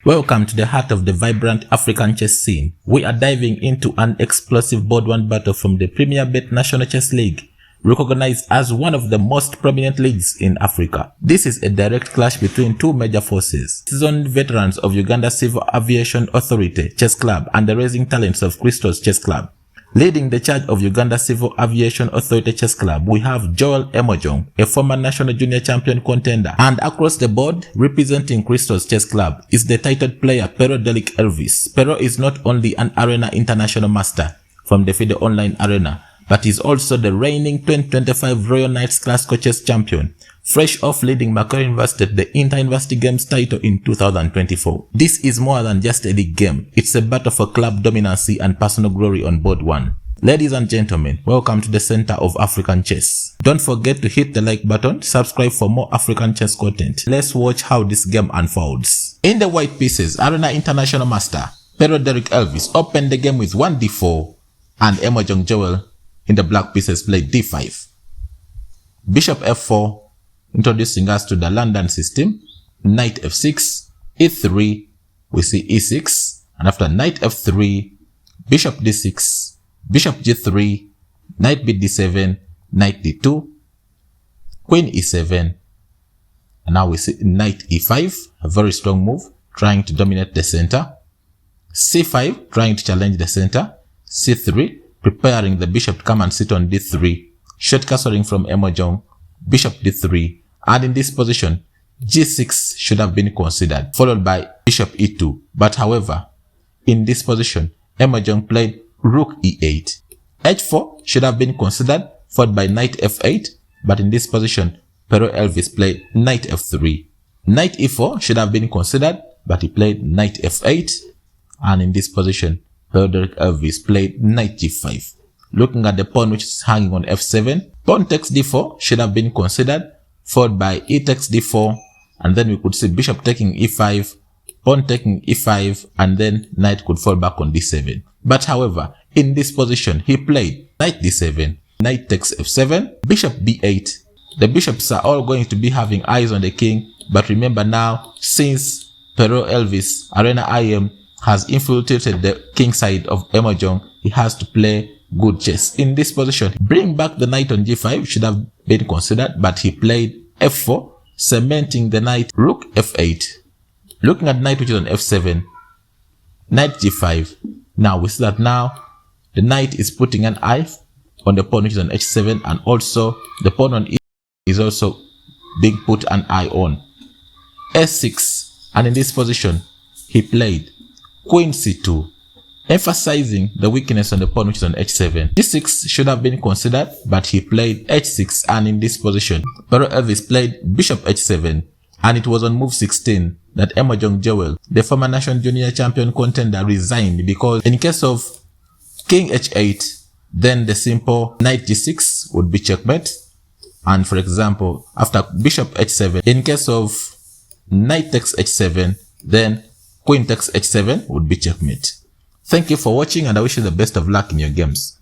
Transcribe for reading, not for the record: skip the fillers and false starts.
Welcome to the heart of the vibrant African chess scene. We are diving into an explosive board 1 battle from the Premier Bet National Chess League, recognized as one of the most prominent leagues in Africa. This is a direct clash between two major forces, seasoned veterans of Uganda Civil Aviation Authority Chess Club and the rising talents of Crestals Chess Club. Leading the charge of Uganda Civil Aviation Authority Chess Club, we have Emojong, a former national junior champion contender, and across the board, representing Crestals Chess Club, is the titled player Pero Derick Elvis. Pero is not only an arena international master from the FIDE Online Arena, but is also the reigning 2025 Royal Knights Class Coaches Champion, fresh off leading Macquarie University the Inter-University Games title in 2024. This is more than just a league game, it's a battle for club dominancy and personal glory on board 1. Ladies and gentlemen, welcome to the center of African chess. Don't forget to hit the like button, subscribe for more African chess content. Let's watch how this game unfolds. In the white pieces, Arena International Master Pero Derick Elvis opened the game with 1d4 and Emojong Joel in the black pieces played d5. Bishop f4, introducing us to the London system. Knight f6, e3, we see e6, and after knight f3, bishop d6, bishop g3, knight b d7, knight d2, queen e7, and now we see knight e5, a very strong move, trying to dominate the center. c5, trying to challenge the center. c3, preparing the bishop to come and sit on d3, short castling from Emojong, bishop d3, and in this position, g6 should have been considered, followed by bishop e2. But however, in this position, Emojong played rook e8. h4 should have been considered, followed by knight f8, but in this position, Pero Elvis played knight f3. Knight e4 should have been considered, but he played knight f8, and in this position, Pero Derick Elvis played knight g5. Looking at the pawn which is hanging on f7, pawn takes d4 should have been considered, followed by e takes d4, and then we could see bishop taking e5, pawn taking e5, and then knight could fall back on d7. But however, in this position, he played knight d7, knight takes f7, bishop b8. The bishops are all going to be having eyes on the king, but remember now, since Pero Elvis, Arena IM, has infiltrated the king side of Emojong, he has to play good chess. In this position, bring back the knight on g5 should have been considered, but he played f4, cementing the knight, rook f8. Looking at knight which is on f7, knight g5. Now we see that now the knight is putting an eye on the pawn which is on h7, and also the pawn on e is also being put an eye on. s6, and in this position, he played queen c2, emphasizing the weakness on the pawn which is on h7. d6 should have been considered, but he played h6, and in this position, Pero Elvis played bishop h7, and it was on move 16 that Emojong Joel, the former national junior champion contender, resigned, because in case of king h8, then the simple knight g6 would be checkmate, and for example, after bishop h7, in case of knight takes h7, then queen takes h7 would be checkmate. Thank you for watching, and I wish you the best of luck in your games.